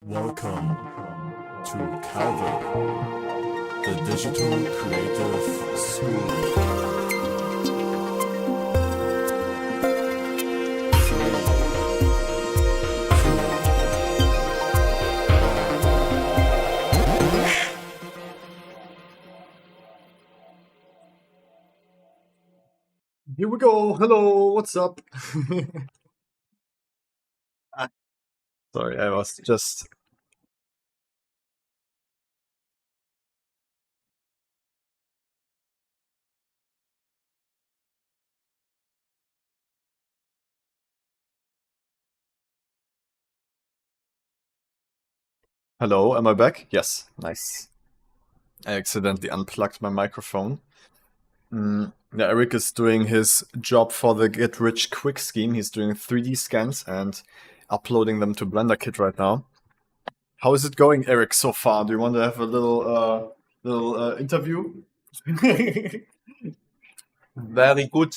Welcome to Calvin, the Digital Creative School. Here we go. Hello, what's up? Sorry, I was just. Hello, am I back? Yes, nice. I accidentally unplugged my microphone. Yeah, Eric is doing his job for the Get Rich Quick scheme. He's doing 3D scans and uploading them to BlenderKit right now. How is it going, Eric, so far? Do you want to have a little interview? Very good.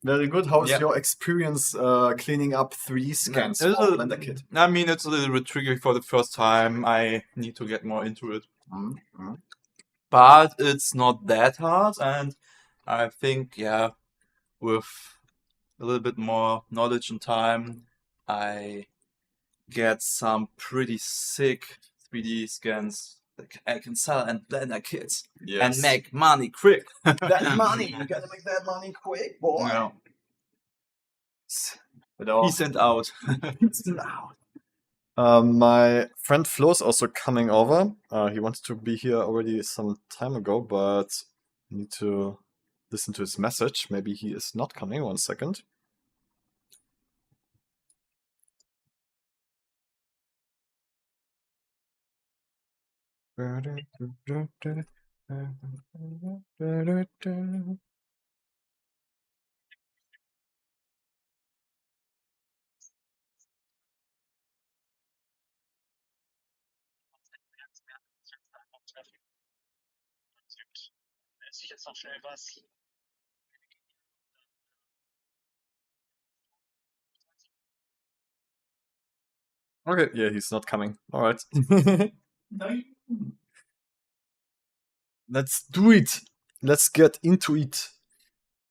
Very good. How is Yeah. your experience cleaning up 3D scans It's for a- BlenderKit? I mean, it's a little bit tricky for the first time. I need to get more into it. Mm-hmm. But it's not that hard, and I think, yeah, with a little bit more knowledge and time, I get some pretty sick 3D scans that I can sell and BlenderKit and make money quick. that money. You gotta make that money quick, boy. Yeah. But Peace and out. My friend Flo is also coming over. He wanted to be here already some time ago, but I need to listen to his message. Maybe he is not coming. 1 second. Okay, yeah, he's not coming. All right. Let's do it. Let's get into it.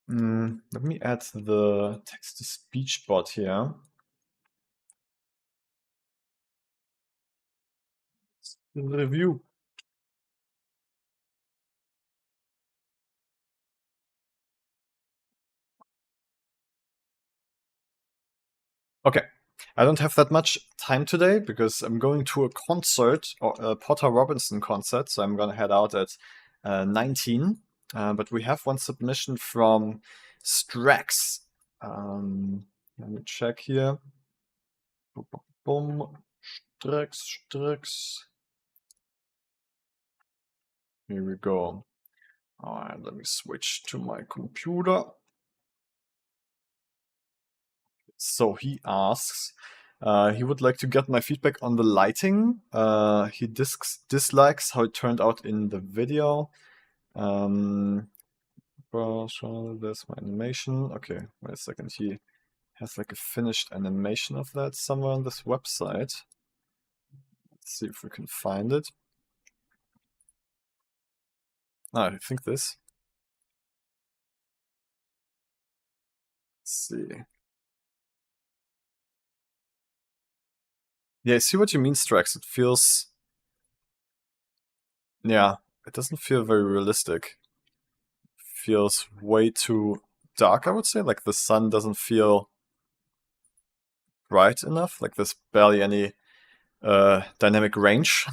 Let me add the text-to-speech bot here. Review. Okay, I don't have that much time today because I'm going to a concert, or a Potter Robinson concert, so I'm gonna head out at 19. But we have one submission from Strax. Let me check here. Boom, Strax. Here we go. All right, let me switch to my computer. So he asks, he would like to get my feedback on the lighting. He dislikes how it turned out in the video. There's my animation. Okay, wait a second. He has like a finished animation of that somewhere on this website. Let's see if we can find it. I think this. Let's see. Yeah, I see what you mean, Strax. It feels... Yeah, it doesn't feel very realistic. It feels way too dark, I would say. Like the sun doesn't feel bright enough. Like there's barely any dynamic range.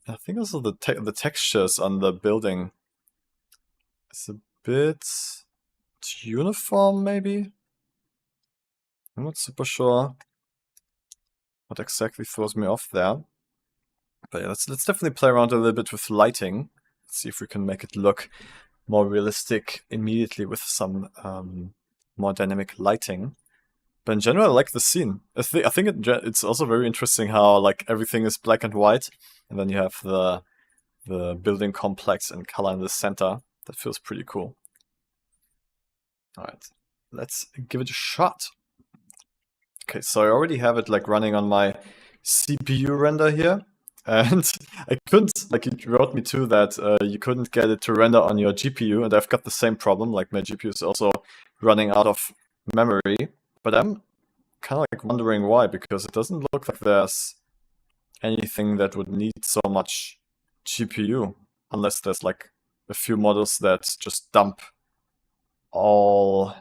I think also the textures on the building is a bit too uniform, maybe. I'm not super sure what exactly throws me off there. But yeah, let's definitely play around a little bit with lighting. Let's see if we can make it look more realistic immediately with some more dynamic lighting. But in general, I like the scene. I think it's also very interesting how like everything is black and white, and then you have the building complex and color in the center. That feels pretty cool. All right, let's give it a shot. Okay, so I already have it like running on my CPU render here. And I couldn't, like, it wrote me too that you couldn't get it to render on your GPU, and I've got the same problem, like my GPU is also running out of memory, but I'm kind of like wondering why, because it doesn't look like there's anything that would need so much GPU, unless there's like a few models that just dump all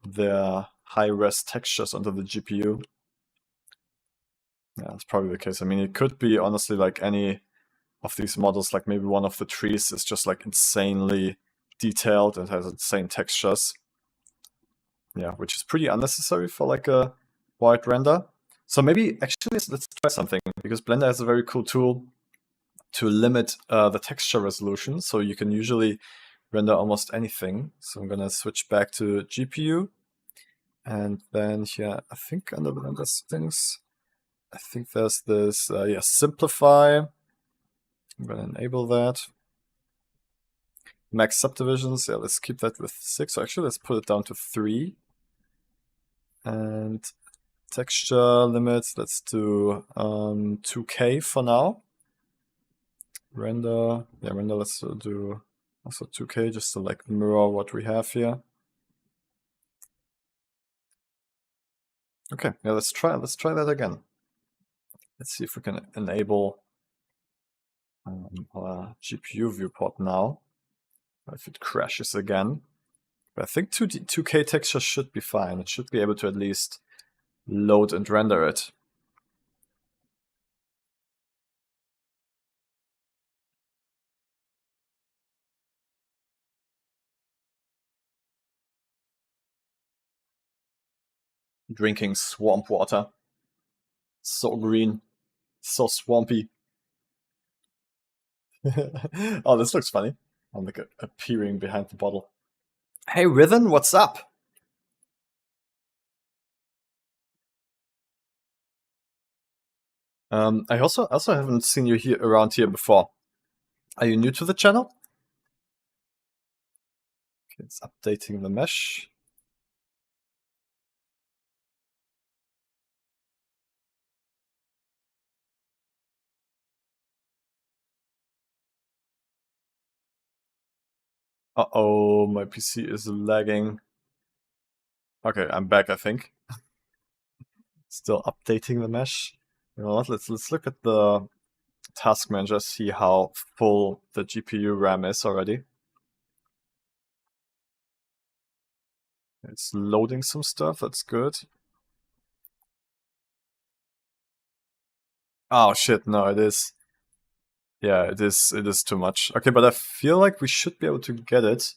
their high-res textures onto the GPU. Yeah, that's probably the case. I mean, it could be honestly like any of these models, like maybe one of the trees is just like insanely detailed and has insane textures. Yeah, which is pretty unnecessary for like a wide render. So maybe actually let's try something, because Blender has a very cool tool to limit the texture resolution. So you can usually render almost anything. So I'm gonna switch back to GPU. And then here, I think under the render settings, I think there's this, yeah, simplify. I'm gonna enable that. Max subdivisions, yeah, let's keep that with 6. So actually, let's put it down to 3. And texture limits, let's do 2K for now. Render, yeah, render, let's do also 2K just to like mirror what we have here. Okay, yeah, let's try that again. Let's see if we can enable our GPU viewport now. If it crashes again. But I think 2K texture should be fine. It should be able to at least load and render it. Drinking swamp water. So green. So swampy. Oh, this looks funny. I'm like appearing behind the bottle. Hey, Rhythm, what's up? I also haven't seen you here around here before. Are you new to the channel? Okay, it's updating the mesh. Uh-oh, my PC is lagging. Okay, I'm back, I think. Still updating the mesh. You know what? Let's look at the task manager, see how full the GPU RAM is already. It's loading some stuff, that's good. Oh shit, no, it is. Yeah, it is too much. Okay, but I feel like we should be able to get it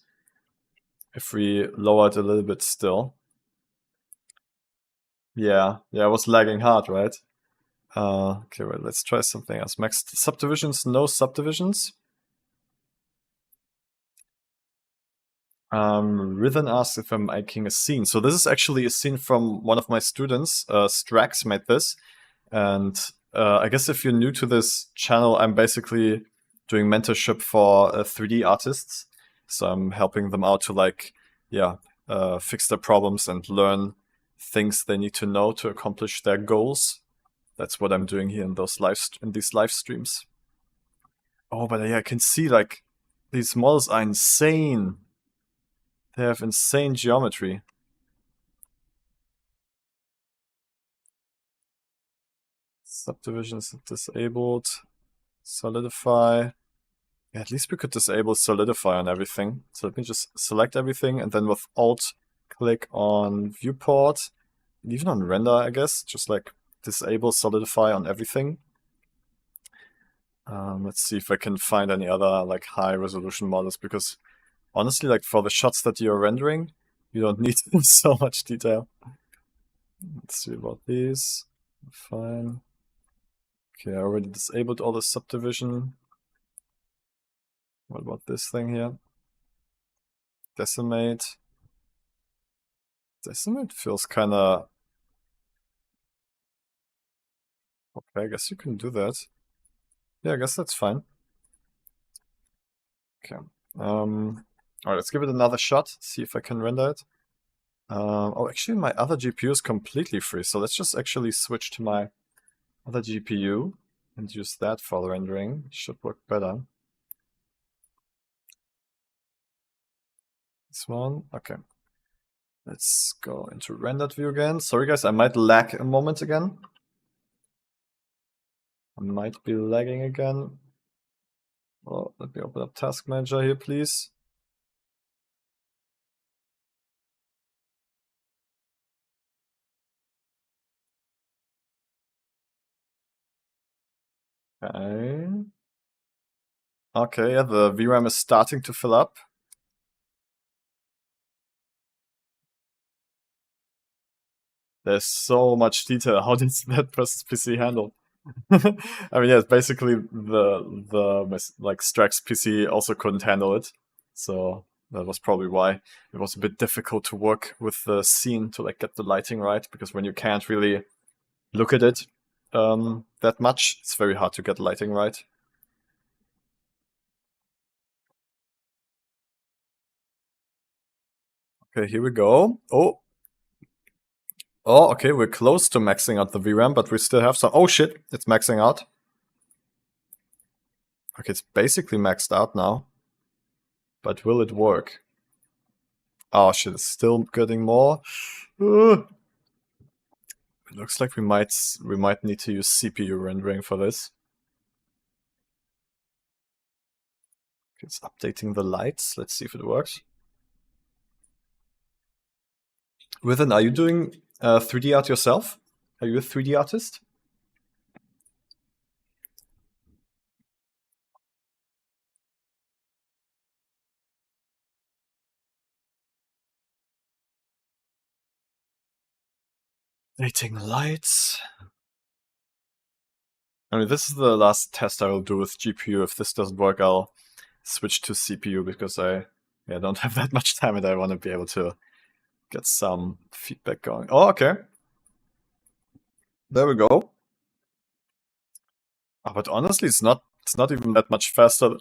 if we lower it a little bit still. Yeah, it was lagging hard, right? Okay, well, let's try something else. Max subdivisions, no subdivisions. Rhythm asks if I'm making a scene. So this is actually a scene from one of my students. Strax made this. And I guess if you're new to this channel, I'm basically doing mentorship for 3D artists. So I'm helping them out to like, yeah, fix their problems and learn things they need to know to accomplish their goals. That's what I'm doing here in these live streams. Oh, but yeah, I can see like these models are insane. They have insane geometry. Subdivisions disabled. Solidify. Yeah, at least we could disable solidify on everything. So let me just select everything and then with Alt click on viewport. And even on render, I guess. Just like disable solidify on everything. Let's see if I can find any other like high resolution models, because honestly, like for the shots that you're rendering, you don't need so much detail. Let's see about these. Fine. Okay, I already disabled all the subdivision. What about this thing here? Decimate. Decimate feels kinda... Okay, I guess you can do that. Yeah, I guess that's fine. Okay. Alright, let's give it another shot, see if I can render it. Oh, actually my other GPU is completely free, so let's just actually switch to my other GPU and use that for the rendering. Should work better. This one, okay. Let's go into rendered view again. Sorry guys, I might lag a moment again. I might be lagging again. Well, let me open up Task Manager here, please. Okay. Okay, yeah, the VRAM is starting to fill up. There's so much detail. How did that person's PC handle? I mean, yeah, basically the like Strax PC also couldn't handle it, so that was probably why it was a bit difficult to work with the scene to like get the lighting right, because when you can't really look at it that much, it's very hard to get lighting right. Okay, here we go. Oh, okay, we're close to maxing out the VRAM, but we still have some. Oh shit, it's maxing out. Okay, it's basically maxed out now. But will it work? Oh shit, it's still getting more. It looks like we might need to use CPU rendering for this. Okay, it's updating the lights. Let's see if it works. Within, are you doing 3D art yourself? Are you a 3D artist? Updating lights. I mean, this is the last test I will do with GPU. If this doesn't work, I'll switch to CPU because I don't have that much time and I want to be able to get some feedback going. Oh, okay. There we go. Oh, but honestly, it's not even that much faster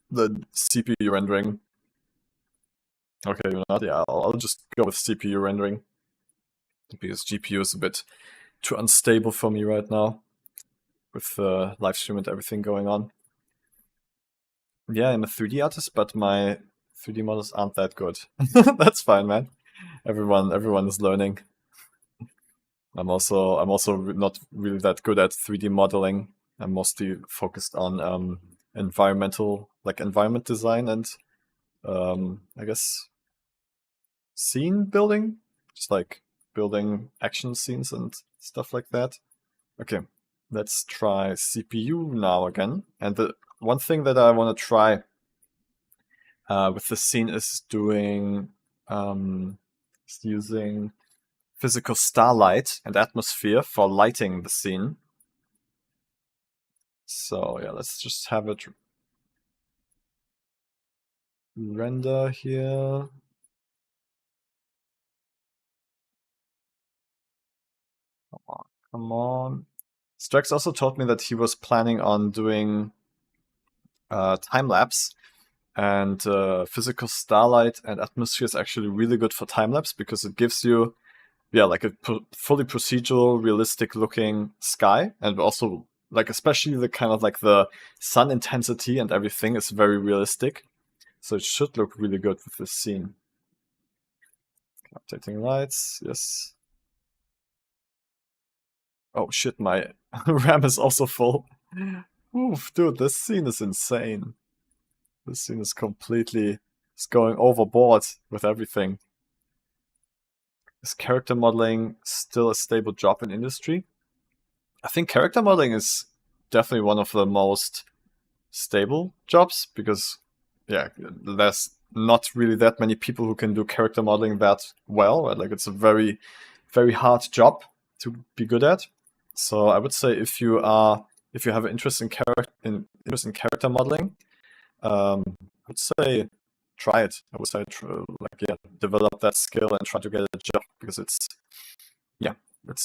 than CPU rendering. Okay, you know what? Yeah, I'll just go with CPU rendering because GPU is a bit too unstable for me right now with the live stream and everything going on. Yeah, I'm a 3D artist, but my 3D models aren't that good. That's fine, man. Everyone is learning. I'm also not really that good at 3D modeling. I'm mostly focused on environment design and I guess scene building, just like building action scenes and stuff like that. Okay, let's try CPU now again. And the one thing that I want to try with the scene is doing using physical starlight and atmosphere for lighting the scene. So yeah, let's just have it render here. Come on. Strax also told me that he was planning on doing time lapse, and physical starlight and atmosphere is actually really good for time lapse because it gives you, like a fully procedural, realistic looking sky, and also like especially the kind of like the sun intensity and everything is very realistic, so it should look really good with this scene. Updating lights, yes. Oh shit, my RAM is also full. Oof, dude, this scene is insane. This scene is completely going overboard with everything. Is character modeling still a stable job in industry? I think character modeling is definitely one of the most stable jobs because, yeah, there's not really that many people who can do character modeling that well. Right? Like it's a very, very hard job to be good at. So I would say if you have an interest in character modeling, I would say try it. I would say develop that skill and try to get a job because it's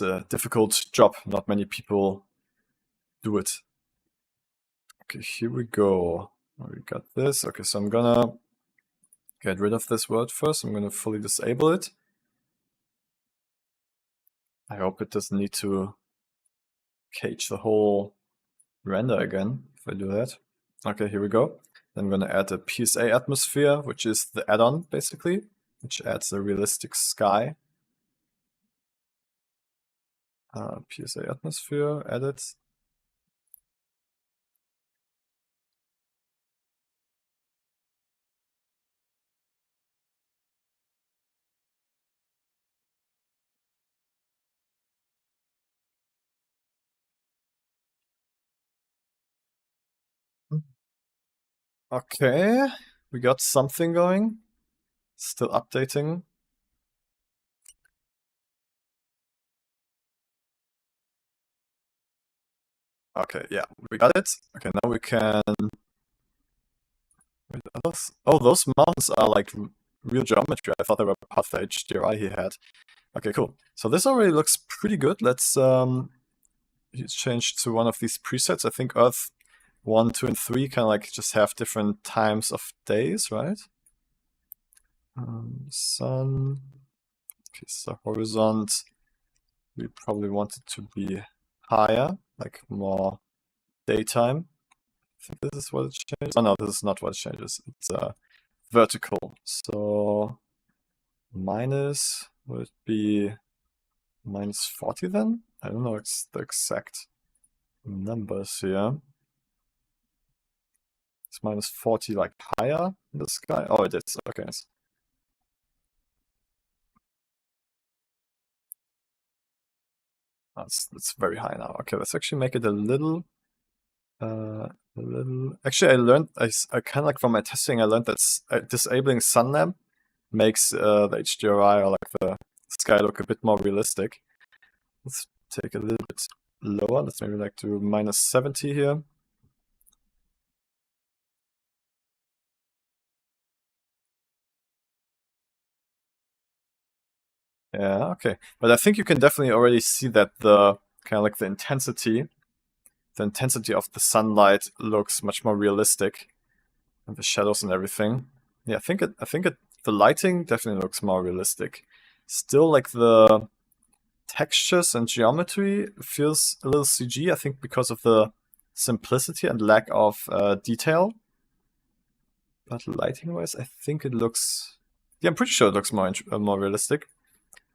a difficult job. Not many people do it. Okay, here we go. We got this. Okay, so I'm gonna get rid of this word first. I'm gonna fully disable it. I hope it doesn't need to cage the whole render again if I do that. Okay, here we go. Then I'm going to add a PSA atmosphere, which is the add-on basically, which adds a realistic sky. PSA atmosphere, edit. Okay, we got something going. Still updating. Okay, yeah, we got it. Okay, now we can... Wait, oh, those mountains are like real geometry. I thought they were part of the HDRI he had. Okay, cool. So this already looks pretty good. Let's change to one of these presets. I think Earth 1, 2, and 3 kind of like just have different times of days, right? Sun. Okay, so horizon. We probably want it to be higher, like more daytime. I think this is what it changes. Oh no, this is not what it changes. It's vertical. So minus would be minus 40 then? I don't know the exact numbers here. It's minus 40 like higher in the sky? Oh, it is. Okay. That's very high now. Okay, let's actually make it a little. Actually, I learned. I kind of like from my testing. I learned that disabling sun lamp makes the HDRI or like the sky look a bit more realistic. Let's take a little bit lower. Let's maybe like do minus 70 here. Yeah, okay. But I think you can definitely already see that the kind of like the intensity of the sunlight looks much more realistic, and the shadows and everything. Yeah, I think the lighting definitely looks more realistic. Still, like the textures and geometry feels a little CG. I think because of the simplicity and lack of detail. But lighting-wise, I think it looks. Yeah, I'm pretty sure it looks more realistic.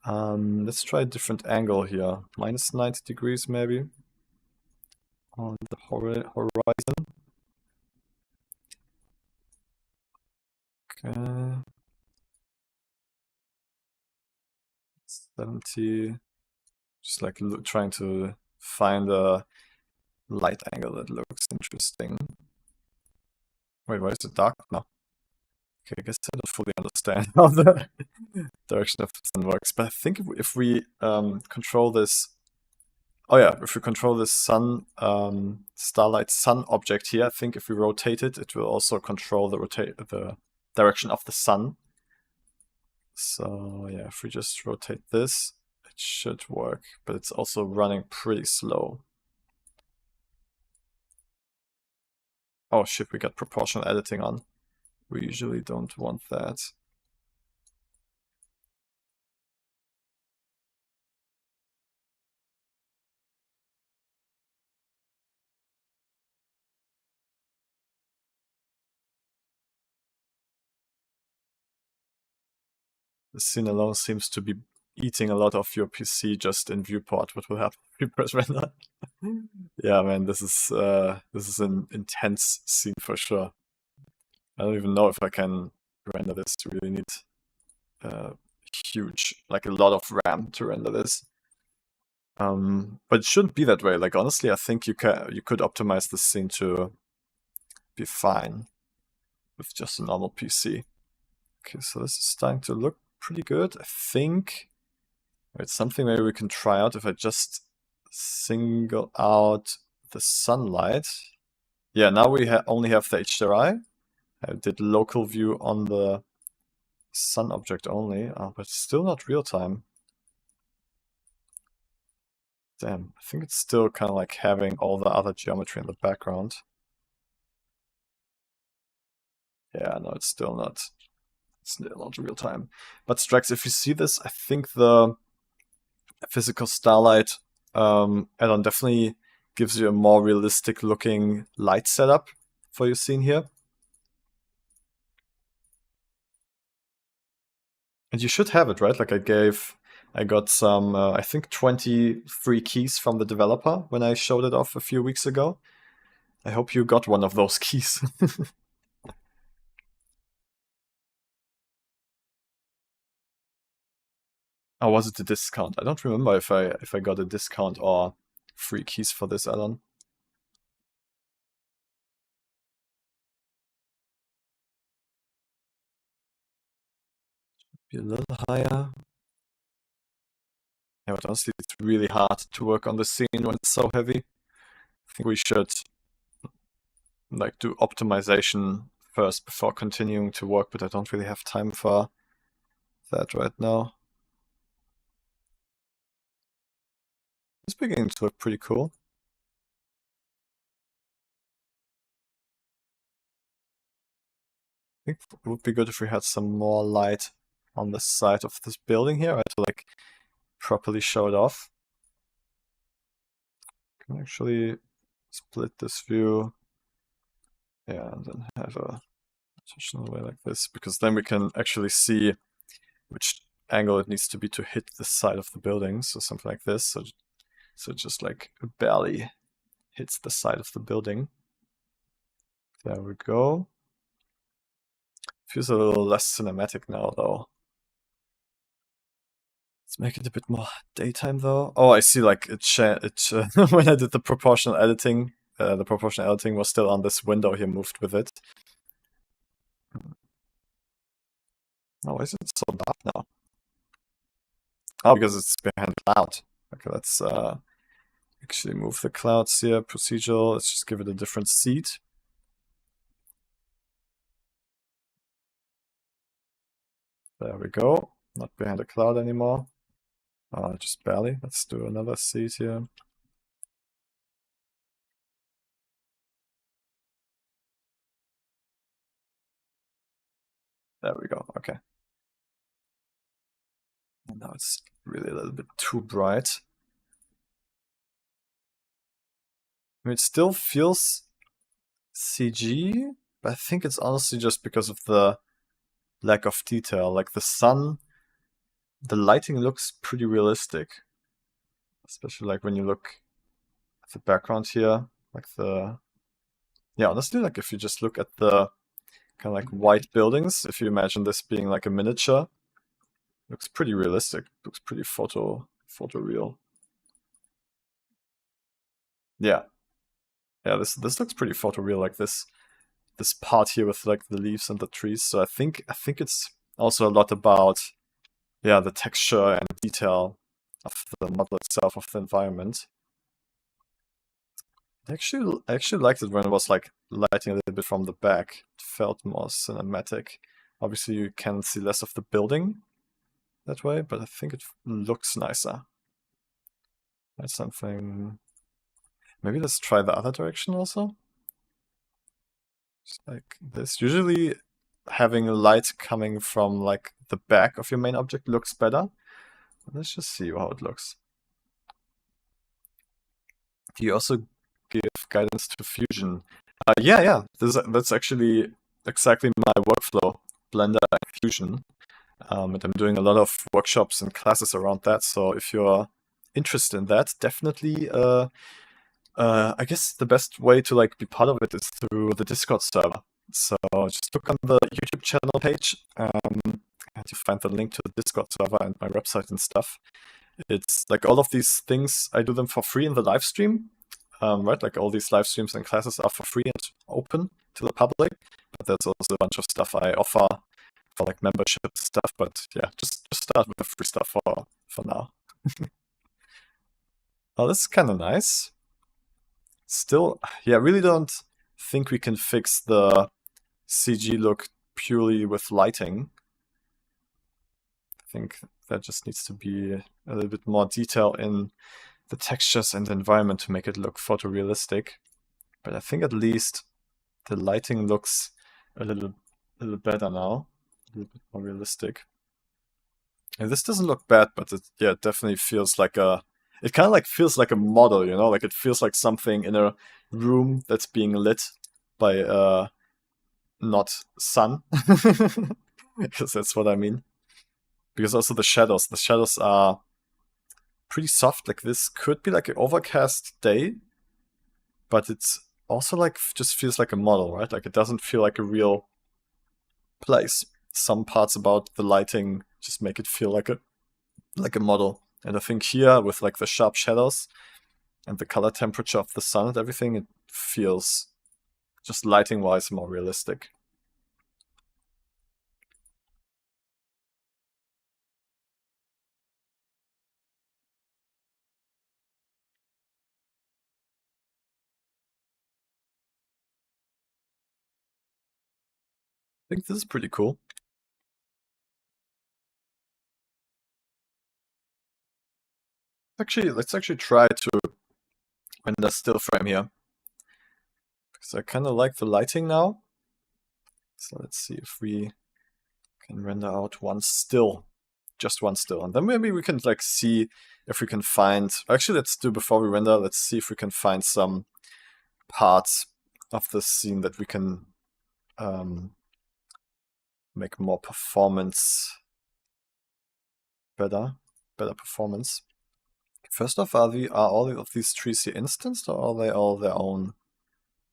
Let's try a different angle here. Minus 90 degrees maybe on the horizon. Okay. 70. Just like trying to find a light angle that looks interesting. Wait, why is it dark now? Okay, I guess I don't fully understand how the direction of the sun works, but I think if we control this. Oh yeah, if we control this sun, starlight sun object here, I think if we rotate it, it will also control the direction of the sun. So yeah, if we just rotate this, it should work, but it's also running pretty slow. Oh shit, we got proportional editing on. We usually don't want that. The scene alone seems to be eating a lot of your PC just in viewport. What will happen if you press render? Yeah, man, this is an intense scene for sure. I don't even know if I can render this. You really need huge, like a lot of RAM to render this. But it shouldn't be that way. Like honestly, I think you could optimize this scene to be fine with just a normal PC. Okay, so this is starting to look pretty good. I think it's something maybe we can try out if I just single out the sunlight. Yeah, now we only have the HDRI. I did local view on the sun object only, but still not real time. Damn, I think it's still kind of like having all the other geometry in the background. Yeah, no, it's still not real time. But Strax, if you see this, I think the physical starlight add-on definitely gives you a more realistic looking light setup for your scene here. And you should have it, right? Like I got some, I think 20 free keys from the developer when I showed it off a few weeks ago. I hope you got one of those keys. Oh, was it a discount? I don't remember if I got a discount or free keys for this add-on. Be a little higher. Yeah, but honestly, it's really hard to work on the scene when it's so heavy. I think we should like do optimization first before continuing to work, but I don't really have time for that right now. It's beginning to look pretty cool. I think it would be good if we had some more light on the side of this building here, right, to like properly show it off. Can actually split this view. Yeah, and then have a positional way like this, because then we can actually see which angle it needs to be to hit the side of the building. So something like this. So just like barely hits the side of the building. There we go. Feels a little less cinematic now, though. Let's make it a bit more daytime, though. Oh, I see. Like it when I did the proportional editing was still on this window here, moved with it. Oh, why is it so dark now? Oh, because it's behind the cloud. Okay, let's actually move the clouds here. Procedural. Let's just give it a different seat. There we go. Not behind a cloud anymore. Just barely. Let's do another seat here. There we go. Okay. And now it's really a little bit too bright. I mean, it still feels CG, but I think it's honestly just because of the lack of detail. Like the sun, the lighting looks pretty realistic. Especially like when you look at the background here, like yeah, honestly, like if you just look at the kind of like white buildings, if you imagine this being like a miniature, looks pretty realistic. Looks pretty photo real. Yeah. Yeah, this looks pretty photo real, like this part here with like the leaves and the trees. So I think it's also a lot about, yeah, the texture and detail of the model itself, of the environment. I actually liked it when it was like lighting a little bit from the back. It felt more cinematic. Obviously, you can see less of the building that way, but I think it looks nicer. That's something. Maybe let's try the other direction also. Just like this. Usually having light coming from like the back of your main object looks better. Let's just see how it looks. Do you also give guidance to Fusion? Yeah. That's actually exactly my workflow, Blender and Fusion. And I'm doing a lot of workshops and classes around that. So if you're interested in that, definitely I guess the best way to like be part of it is through the Discord server. So just look on the YouTube channel page and you find the link to the Discord server and my website and stuff. It's like all of these things, I do them for free in the live stream, right? Like all these live streams and classes are for free and open to the public. But there's also a bunch of stuff I offer for like membership stuff. But yeah, just start with the free stuff for now. Oh, this is kind of nice. Still, yeah, I really don't think we can fix the CG look purely with lighting. I think that just needs to be a little bit more detail in the textures and the environment to make it look photorealistic. But I think at least the lighting looks a little better now, a little bit more realistic. And this doesn't look bad, but it definitely feels like a it kind of like feels like a model, you know, like it feels like something in a room that's being lit by not sun, because that's what I mean. Because also the shadows are pretty soft. Like this could be like an overcast day, but it's also like just feels like a model, right? Like it doesn't feel like a real place. Some parts about the lighting just make it feel like a model. And I think here with like the sharp shadows and the color temperature of the sun and everything, it feels just lighting wise more realistic. I think this is pretty cool. Let's actually try to render still frame here. Because I kind of like the lighting now. So let's see if we can render out one still. Just one still. And then maybe we can like see if we can find... Actually, let's do before we render, let's see if we can find some parts of the scene that we can make more performance better performance. First off, are all of these trees here instanced, or are they all their own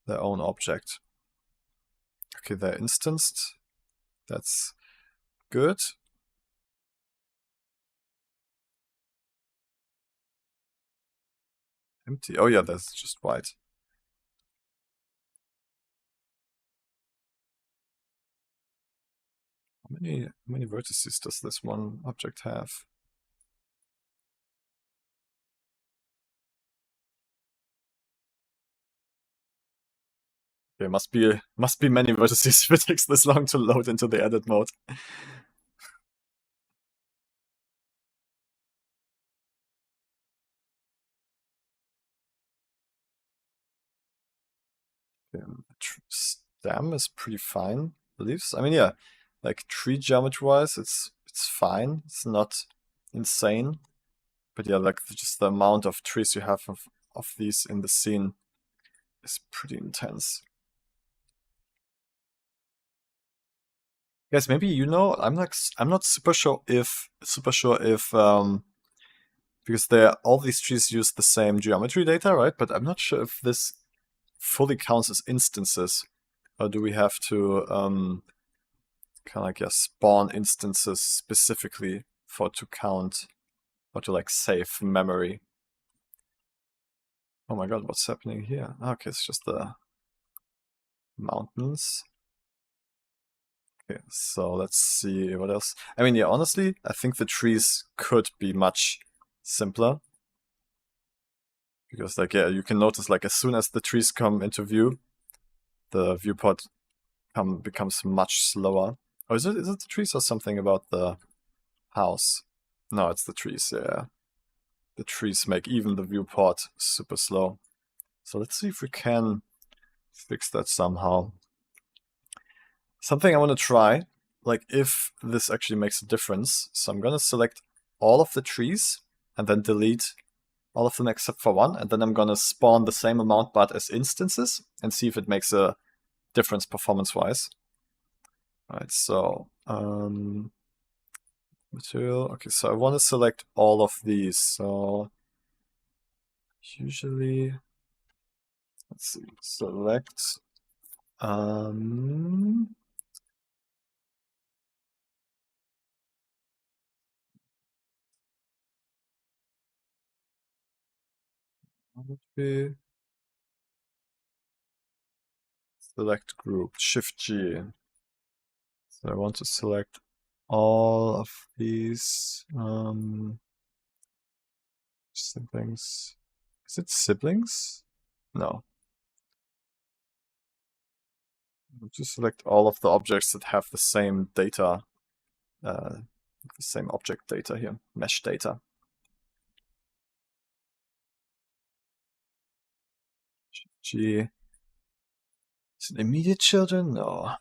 object? Okay, they're instanced. That's good. Empty. Oh yeah, that's just white. How many vertices does this one object have? Okay, must be many vertices if it takes this long to load into the edit mode. Stem is pretty fine. Leaves. I mean, yeah, like tree geometry wise, it's fine. It's not insane, but yeah, like just the amount of trees you have of these in the scene is pretty intense. Guys, maybe you know, I'm not super sure if because all these trees use the same geometry data, right? But I'm not sure if this fully counts as instances, or do we have to kind of like spawn instances specifically for to count or to like save memory? Oh my god, what's happening here? Okay, it's just the mountains. Okay, so let's see what else. I mean, yeah, honestly, I think the trees could be much simpler. Because, like, yeah, you can notice, like, as soon as the trees come into view, the viewport becomes much slower. Oh, is it the trees or something about the house? No, it's the trees, yeah. The trees make even the viewport super slow. So let's see if we can fix that somehow. Something I want to try, like if this actually makes a difference. So I'm gonna select all of the trees and then delete all of them except for one, and then I'm gonna spawn the same amount but as instances and see if it makes a difference performance-wise. Alright, so material. Okay, so I want to select all of these. So usually, let's see, select select group, Shift G. So I want to select all of these siblings. Is it siblings? No. Just select all of the objects that have the same data, the same object data here, mesh data. G. Is it immediate children? No.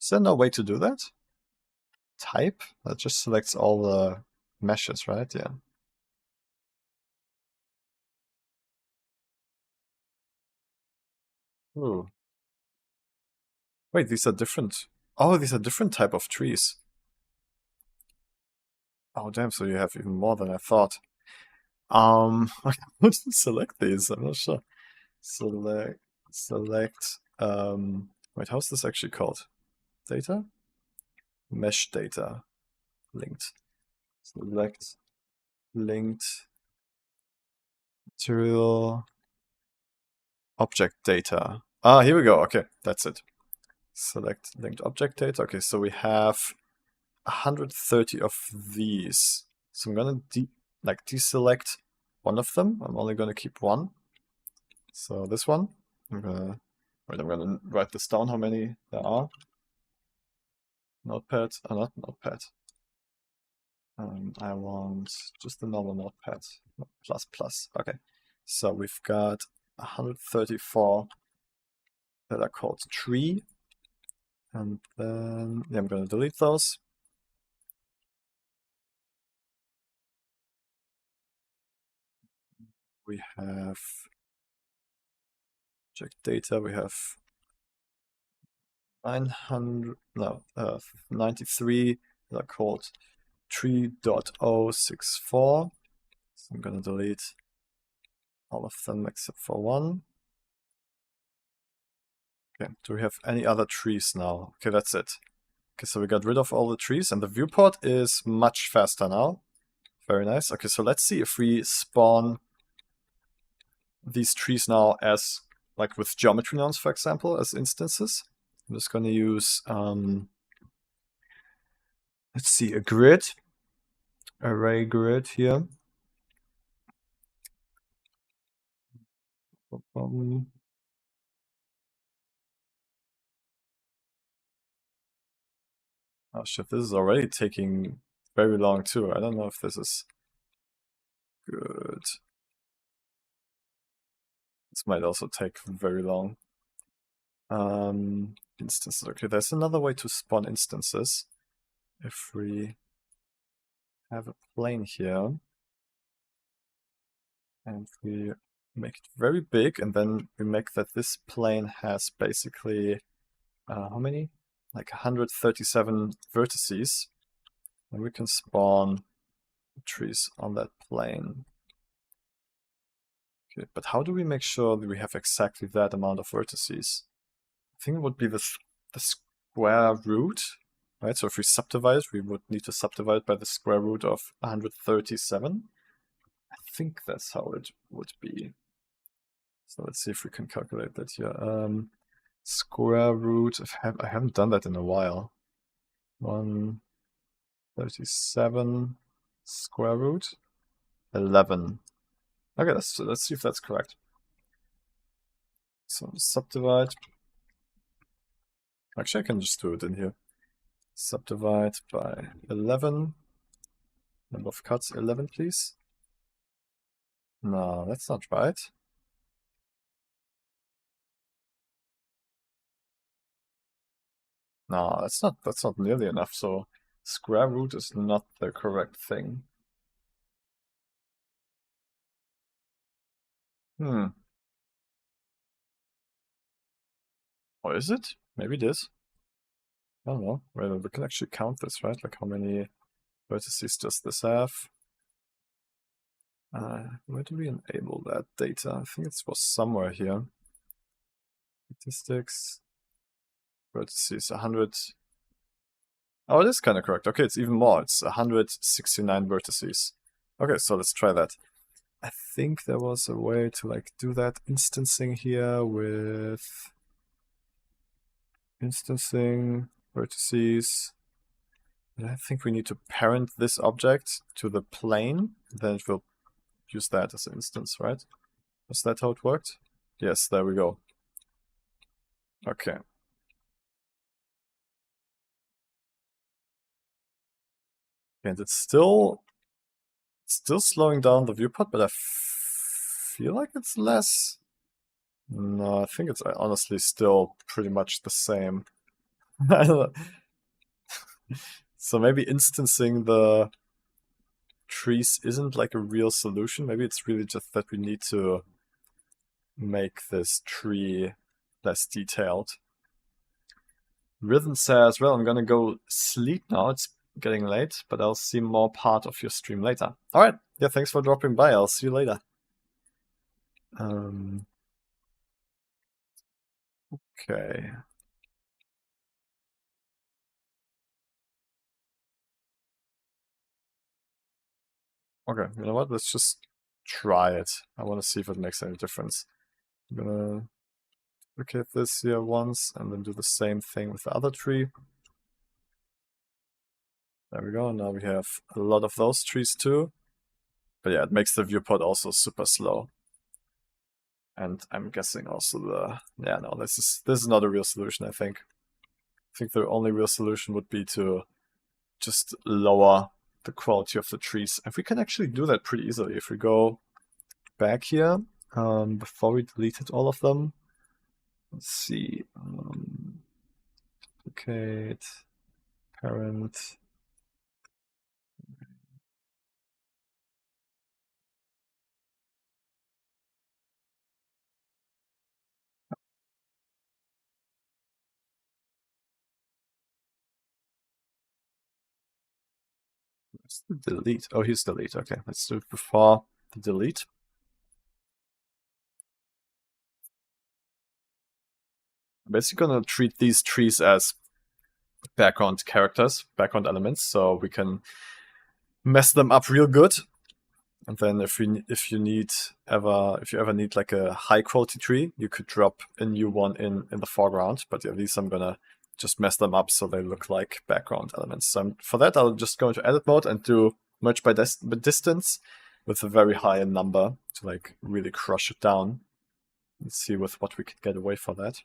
Is there no way to do that? type. That just selects all the meshes, right? Yeah. Ooh. Wait, these are different. Oh, these are different type of trees. Oh, damn, so you have even more than I thought. I wouldn't select these, I'm not sure. Select, wait, how's this actually called? Data? Mesh data. Linked. Select linked material object data. Ah, here we go. Okay, that's it. Select linked object data. Okay, so we have 130 of these. So I'm gonna deselect one of them. I'm only gonna keep one. So this one. I'm gonna write this down how many there are. Notepad, not notepad. I want just the normal notepad, plus plus. Okay, so we've got 134 that are called tree, and then yeah, I'm going to delete those. We have object data. We have 93 that are called tree.064. So I'm going to delete all of them except for one. Okay, do we have any other trees now? Okay, that's it. Okay, so we got rid of all the trees and the viewport is much faster now. Very nice. Okay, so let's see if we spawn these trees now as, like with geometry nouns, for example, as instances. I'm just going to use, let's see, a grid, array grid here. Oh shit, this is already taking very long too. I don't know if this is good. This might also take very long. Instances. Okay, there's another way to spawn instances. If we have a plane here and we make it very big, and then we make that this plane has basically how many? Like 137 vertices, and we can spawn trees on that plane. Okay, but how do we make sure that we have exactly that amount of vertices? I think it would be the square root, right? So if we subdivide, we would need to subdivide by the square root of 137. I think that's how it would be. So let's see if we can calculate that here. Square root, I haven't done that in a while. 137 square root 11. Okay, let's see if that's correct. So subdivide. Actually, I can just do it in here. Subdivide by 11. Number of cuts 11, please. No, that's not right. No, that's not nearly enough. So square root is not the correct thing. Or is it? Maybe it is. I don't know. Well, we can actually count this, right? Like how many vertices does this have? Where do we enable that data? I think it was somewhere here. Statistics. Vertices 100. Oh, it is kind of correct. Okay, it's even more. It's 169 vertices. Okay, so let's try that. I think there was a way to like do that instancing here with instancing vertices. And I think we need to parent this object to the plane, then it will use that as an instance, right? Is that how it worked? Yes, there we go. Okay. And it's still slowing down the viewport, but I feel like it's less. No, I think it's honestly still pretty much the same. It's So maybe instancing the trees isn't like a real solution. Maybe it's really just that we need to make this tree less detailed. Rhythm says, well, I'm gonna go sleep now. It's getting late, but I'll see more part of your stream later. All right. Yeah, thanks for dropping by. I'll see you later. Okay. Okay, you know what? Let's just try it. I want to see if it makes any difference. I'm gonna look at this here once and then do the same thing with the other tree. There we go. Now we have a lot of those trees too. But yeah, it makes the viewport also super slow. And I'm guessing also this is not a real solution, I think. I think the only real solution would be to just lower the quality of the trees. And we can actually do that pretty easily if we go back here before we deleted all of them. Let's see. Duplicate, parent. Where's the delete? Oh, here's delete. Okay, let's do it before the delete. I'm basically gonna treat these trees as background characters, background elements, so we can mess them up real good. And then if you ever need like a high quality tree, you could drop a new one in the foreground. But at least I'm gonna just mess them up so they look like background elements. So for that, I'll just go into edit mode and do merge by distance with a very high number to like really crush it down. Let's see with what we can get away for that.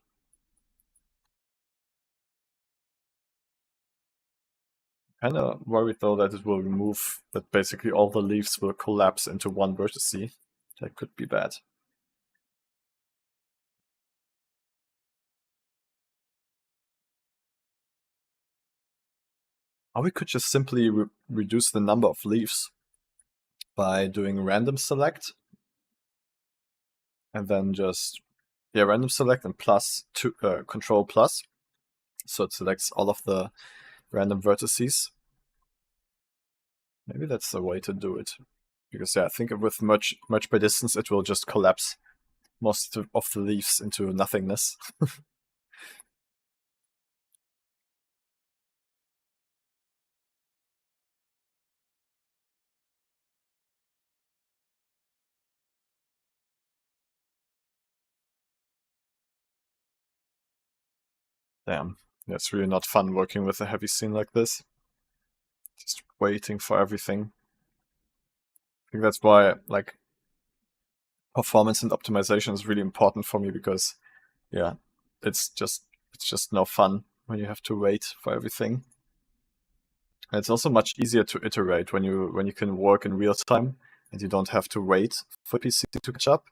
Kind of worried though that it will remove, that basically all the leaves will collapse into one vertice. That could be bad. Or we could just simply reduce the number of leaves by doing random select. And then just, random select and plus control plus. So it selects all of the random vertices. Maybe that's the way to do it. Because I think with merge by distance, it will just collapse most of the leaves into nothingness. Damn, it's really not fun working with a heavy scene like this. Just waiting for everything. I think that's why, like, performance and optimization is really important for me because, yeah, it's just no fun when you have to wait for everything. And it's also much easier to iterate when you can work in real time and you don't have to wait for PC to catch up.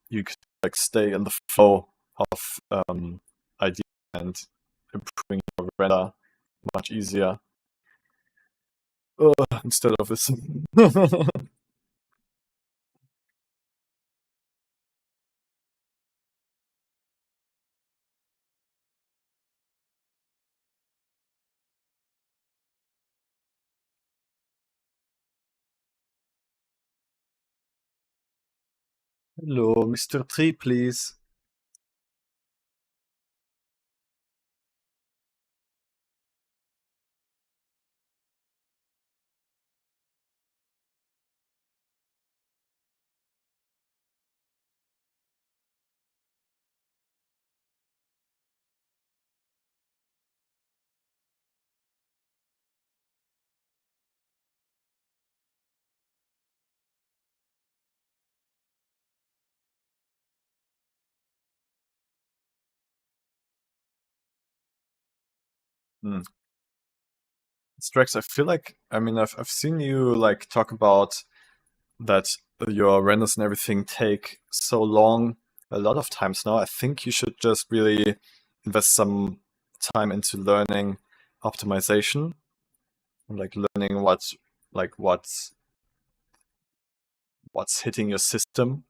You could like stay in the flow of idea and improving your render much easier instead of this. Hello, Mr. Tree, please. Strax, I feel like, I mean, I've seen you like talk about that your renders and everything take so long a lot of times now. I think you should just really invest some time into learning optimization, like learning what's hitting your system